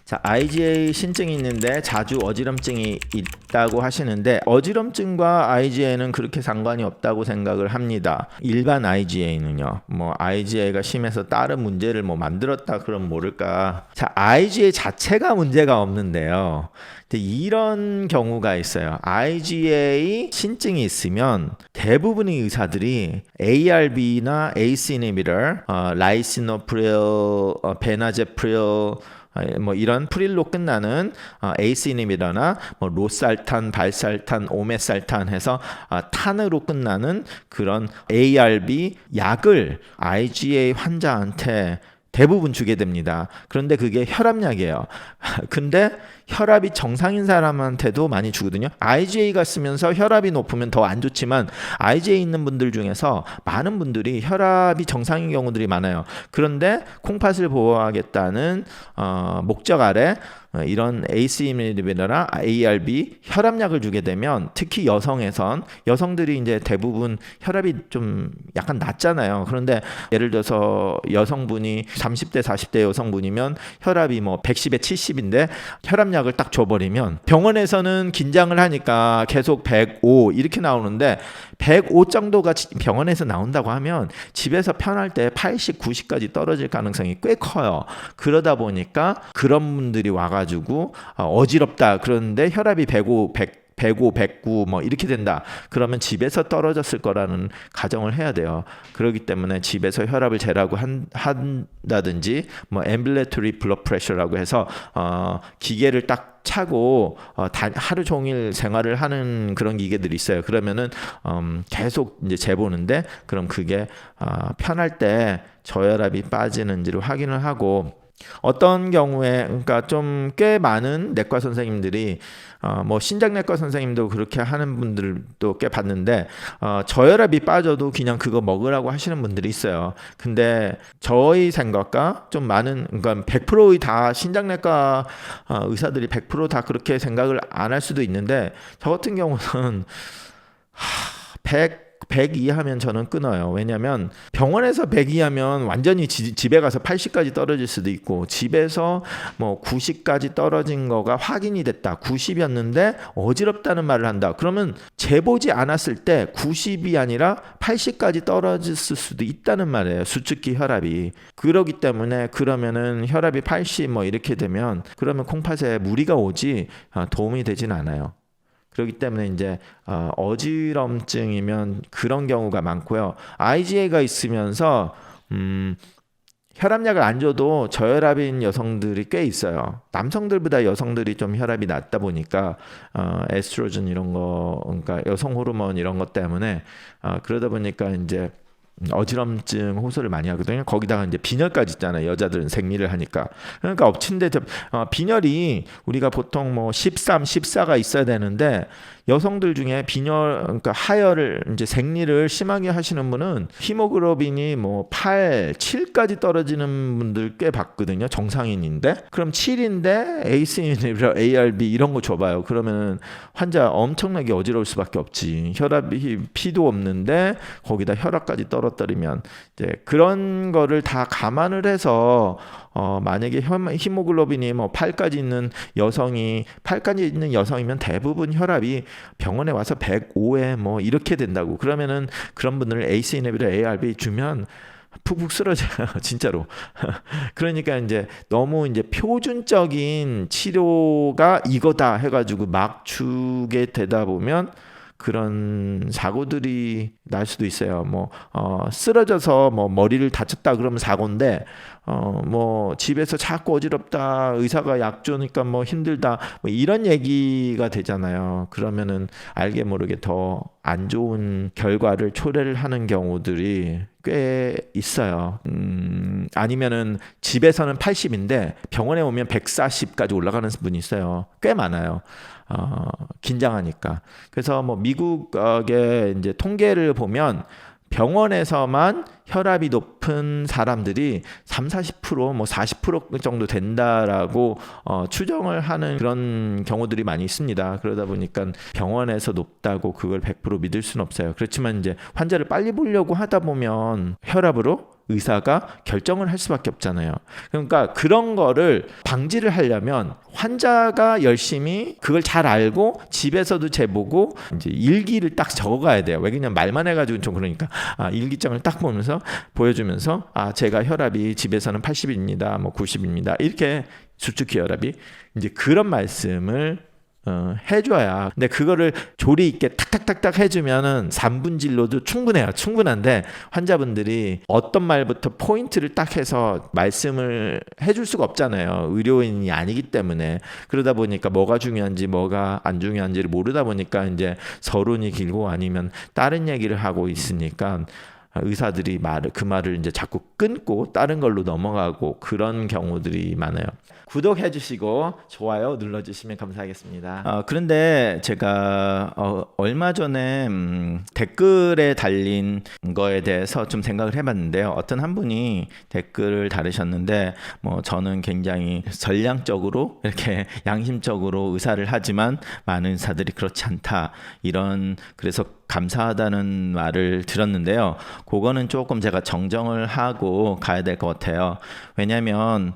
자, IgA 신증이 있는데 자주 어지럼증이 있다고 하시는데 어지럼증과 IgA는 그렇게 상관이 없다고 생각을 합니다. 일반 IgA는요. 뭐 IgA가 심해서 다른 문제를 뭐 만들었다 그럼 모를까. 자, IgA 자체가 문제가 없는데요. 근데 이런 경우가 있어요. IgA 신증이 있으면 대부분의 의사들이 ARB나 ACE inhibitor, 라이시노프릴, 베나제프릴 뭐 이런 프릴로 끝나는 ACE inhibitor나 뭐 로살탄, 발살탄, 오메살탄 해서 탄으로 끝나는 그런 ARB 약을 IgA 환자한테 대부분 주게 됩니다. 그런데 그게 혈압약이에요. 근데 혈압이 정상인 사람한테도 많이 주거든요. IgA가 쓰면서 혈압이 높으면 더 안 좋지만 IgA 있는 분들 중에서 많은 분들이 혈압이 정상인 경우들이 많아요. 그런데 콩팥을 보호하겠다는 목적 아래 이런 ACE inhibitor나 ARB 혈압약을 주게 되면 특히 여성들이 이제 대부분 혈압이 좀 약간 낮잖아요. 그런데 예를 들어서 여성분이 30대 40대 여성분이면 혈압이 뭐 110에 70인데 혈압약을 딱 줘버리면 병원에서는 긴장을 하니까 계속 105 이렇게 나오는데 105 정도가 병원에서 나온다고 하면 집에서 편할 때 80, 90까지 떨어질 가능성이 꽤 커요. 그러다 보니까 그런 분들이 와가지고 어지럽다 그러는데 혈압이 105, 109 뭐 이렇게 된다. 그러면 집에서 떨어졌을 거라는 가정을 해야 돼요. 그렇기 때문에 집에서 혈압을 재라고 한다든지 뭐 ambulatory blood pressure라고 해서 기계를 딱 차고 하루 종일 생활을 하는 그런 기계들이 있어요. 그러면은 계속 이제 재보는데 그럼 그게 편할 때 저혈압이 빠지는지를 확인을 하고 어떤 경우에 그러니까 좀 꽤 많은 내과 선생님들이 뭐 신장내과 선생님도 그렇게 하는 분들도 꽤 봤는데 저혈압이 빠져도 그냥 그거 먹으라고 하시는 분들이 있어요. 근데 저희 생각과 좀 많은 그러니까 100%의 다 신장내과 의사들이 100% 다 그렇게 생각을 안 할 수도 있는데 저 같은 경우는 100 이하면 저는 끊어요. 왜냐하면 병원에서 100 이하면 완전히 집에 가서 80까지 떨어질 수도 있고 집에서 뭐 90까지 떨어진 거가 확인이 됐다. 90이었는데 어지럽다는 말을 한다. 그러면 재보지 않았을 때 90이 아니라 80까지 떨어졌을 수도 있다는 말이에요. 수축기 혈압이. 그러기 때문에 그러면은 혈압이 80 뭐 이렇게 되면 그러면 콩팥에 무리가 오지 도움이 되진 않아요. 그렇기 때문에 이제 어지럼증이면 그런 경우가 많고요. IgA가 있으면서 혈압약을 안 줘도 저혈압인 여성들이 꽤 있어요. 남성들보다 여성들이 좀 혈압이 낮다 보니까 에스트로겐 이런 거 그러니까 여성 호르몬 이런 것 때문에 그러다 보니까 이제 어지럼증 호소를 많이 하거든요. 거기다가 이제 빈혈까지 있잖아요. 여자들은 생리를 하니까. 그러니까 엎친데 빈혈이 우리가 보통 뭐 13, 14가 있어야 되는데 여성들 중에 빈혈 그러니까 하혈을 이제 생리를 심하게 하시는 분은 히모글로빈이 뭐 8, 7까지 떨어지는 분들 꽤 봤거든요. 정상인인데. 그럼 7인데 ACE inhibitor, ARB 이런 거 줘봐요. 그러면 환자 엄청나게 어지러울 수밖에 없지. 혈압이 피도 없는데 거기다 혈압까지 떨어뜨리면 이제 그런 거를 다 감안을 해서 만약에 히모글로빈이 뭐 8까지 있는 여성이면 대부분 혈압이 병원에 와서 105에 뭐 이렇게 된다고. 그러면은 그런 분들 ACE inhibitor, ARB 주면 푹푹 쓰러져요. 진짜로. 그러니까 이제 너무 이제 표준적인 치료가 이거다 해가지고 막 주게 되다 보면 그런 사고들이 날 수도 있어요. 뭐 쓰러져서 뭐 머리를 다쳤다 그러면 사고인데 뭐 집에서 자꾸 어지럽다 의사가 약 주니까 뭐 힘들다 뭐 이런 얘기가 되잖아요. 그러면은 알게 모르게 더 안 좋은 결과를 초래를 하는 경우들이 꽤 있어요. 아니면은 집에서는 80인데 병원에 오면 140까지 올라가는 분이 있어요. 꽤 많아요. 긴장하니까. 그래서 뭐 미국의 이제 통계를 보면 병원에서만 혈압이 높은 사람들이 30-40% 뭐 40% 정도 된다라고 추정을 하는 그런 경우들이 많이 있습니다. 그러다 보니까 병원에서 높다고 그걸 100% 믿을 수는 없어요. 그렇지만 이제 환자를 빨리 보려고 하다 보면 혈압으로 의사가 결정을 할 수밖에 없잖아요. 그러니까 그런 거를 방지를 하려면 환자가 열심히 그걸 잘 알고 집에서도 재보고 이제 일기를 딱 적어가야 돼요. 왜 그냥 말만 해가지고 좀 그러니까 일기장을 딱 보면서 보여주면서 제가 혈압이 집에서는 80입니다, 뭐 90입니다 이렇게 수축기 혈압이 이제 그런 말씀을 해줘야. 근데 그거를 조리 있게 탁탁탁탁 해주면은 3분진료도 충분해요. 충분한데 환자분들이 어떤 말부터 포인트를 딱 해서 말씀을 해줄 수가 없잖아요. 의료인이 아니기 때문에. 그러다 보니까 뭐가 중요한지 뭐가 안 중요한지를 모르다 보니까 이제 서론이 길고 아니면 다른 얘기를 하고 있으니까 의사들이 그 말을 이제 자꾸 끊고 다른 걸로 넘어가고 그런 경우들이 많아요. 구독해 주시고 좋아요 눌러주시면 감사하겠습니다. 그런데 제가 얼마 전에 댓글에 달린 거에 대해서 좀 생각을 해봤는데요. 어떤 한 분이 댓글을 달으셨는데 뭐 저는 굉장히 전략적으로 이렇게 양심적으로 의사를 하지만 많은 의사들이 그렇지 않다 이런 그래서 감사하다는 말을 들었는데요. 그거는 조금 제가 정정을 하고 가야 될 것 같아요. 왜냐하면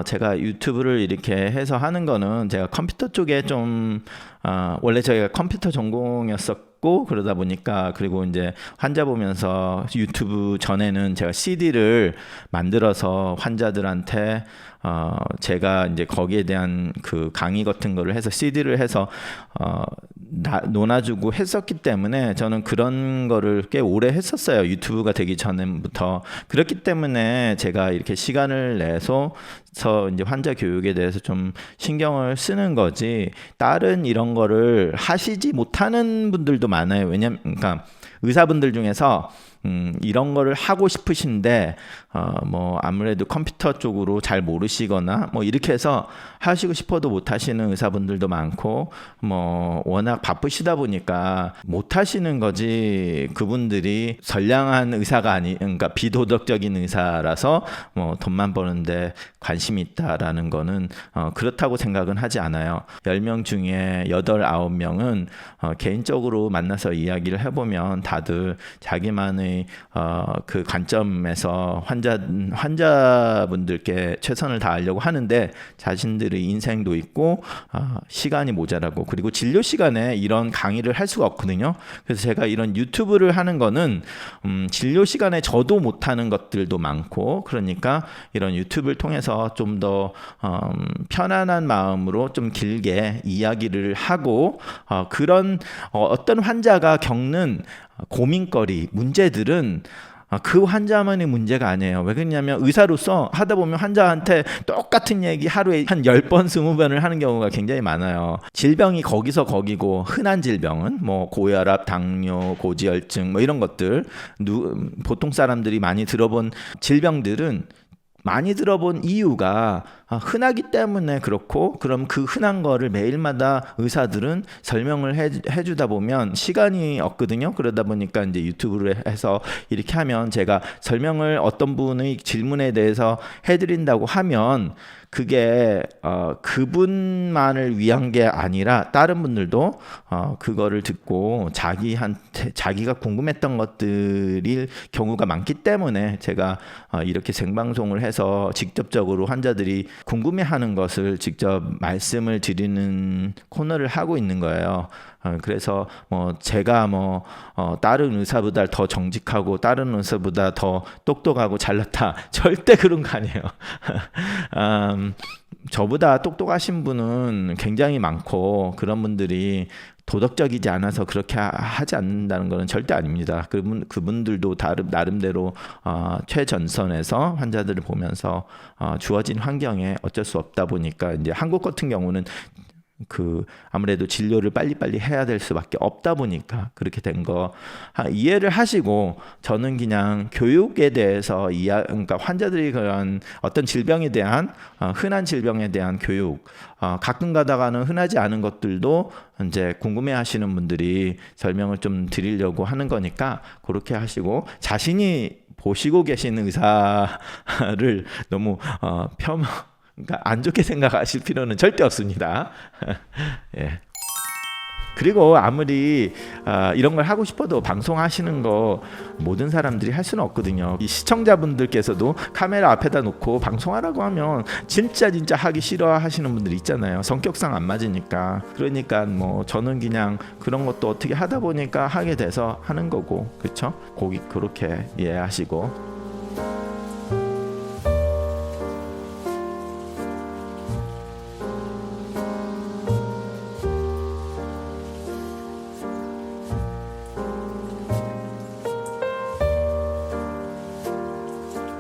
제가 유튜브를 이렇게 해서 하는 거는 제가 컴퓨터 쪽에 좀 원래 저희가 컴퓨터 전공이었었고 그러다 보니까 그리고 이제 환자 보면서 유튜브 전에는 제가 CD를 만들어서 환자들한테 제가 이제 거기에 대한 그 강의 같은 거를 해서 CD를 해서 논아주고 했었기 때문에 저는 그런 거를 꽤 오래 했었어요. 유튜브가 되기 전부터. 그렇기 때문에 제가 이렇게 시간을 내서 이제 환자 교육에 대해서 좀 신경을 쓰는 거지 다른 이런 거를 하시지 못하는 분들도 많아요. 왜냐면 그러니까 의사분들 중에서 이런 거를 하고 싶으신데 뭐 아무래도 컴퓨터 쪽으로 잘 모르시거나 뭐 이렇게 해서 하시고 싶어도 못 하시는 의사분들도 많고 뭐 워낙 바쁘시다 보니까 못 하시는 거지 그분들이 선량한 의사가 그러니까 비도덕적인 의사라서 뭐 돈만 버는데 관심이 있다라는 거는 그렇다고 생각은 하지 않아요. 10명 중에 8, 9명은 개인적으로 만나서 이야기를 해보면 다들 자기만의 그 관점에서 환자분들께 최선을 다하려고 하는데 자신들의 인생도 있고 시간이 모자라고 그리고 진료 시간에 이런 강의를 할 수가 없거든요. 그래서 제가 이런 유튜브를 하는 거는 진료 시간에 저도 못하는 것들도 많고 그러니까 이런 유튜브를 통해서 좀 더 편안한 마음으로 좀 길게 이야기를 하고 그런 어떤 환자가 겪는 고민거리, 문제들은 그 환자만의 문제가 아니에요. 왜 그러냐면 의사로서 하다 보면 환자한테 똑같은 얘기 하루에 한 10번, 20번을 하는 경우가 굉장히 많아요. 질병이 거기서 거기고 흔한 질병은 뭐 고혈압, 당뇨, 고지혈증 뭐 이런 것들 보통 사람들이 많이 들어본 질병들은 많이 들어본 이유가 흔하기 때문에 그렇고 그럼 그 흔한 거를 매일마다 의사들은 설명을 해주다 보면 시간이 없거든요. 그러다 보니까 이제 유튜브를 해서 이렇게 하면 제가 설명을 어떤 분의 질문에 대해서 해드린다고 하면 그게 그분만을 위한 게 아니라 다른 분들도 그거를 듣고 자기가 궁금했던 것들일 경우가 많기 때문에 제가 이렇게 생방송을 해서 직접적으로 환자들이 궁금해하는 것을 직접 말씀을 드리는 코너를 하고 있는 거예요. 그래서 뭐 제가 뭐 다른 의사보다 더 정직하고 다른 의사보다 더 똑똑하고 잘났다 절대 그런 거 아니에요. 저보다 똑똑하신 분은 굉장히 많고 그런 분들이 도덕적이지 않아서 그렇게 하지 않는다는 것은 절대 아닙니다. 그분들도 나름대로 최전선에서 환자들을 보면서 주어진 환경에 어쩔 수 없다 보니까 이제 한국 같은 경우는 아무래도 진료를 빨리빨리 해야 될 수밖에 없다 보니까 그렇게 된 거 이해를 하시고 저는 그냥 교육에 대해서 그러니까 환자들이 그런 어떤 질병에 대한 흔한 질병에 대한 교육 가끔 가다가는 흔하지 않은 것들도 이제 궁금해하시는 분들이 설명을 좀 드리려고 하는 거니까 그렇게 하시고 자신이 보시고 계신 의사를 너무 그러니까 안 좋게 생각하실 필요는 절대 없습니다. 예. 그리고 아무리 이런 걸 하고 싶어도 방송하시는 거 모든 사람들이 할 수는 없거든요. 이 시청자분들께서도 카메라 앞에다 놓고 방송하라고 하면 진짜 하기 싫어하시는 분들 있잖아요. 성격상 안 맞으니까. 그러니까 뭐 저는 그냥 그런 것도 어떻게 하다 보니까 하게 돼서 하는 거고, 그렇죠? 그렇게 이해하시고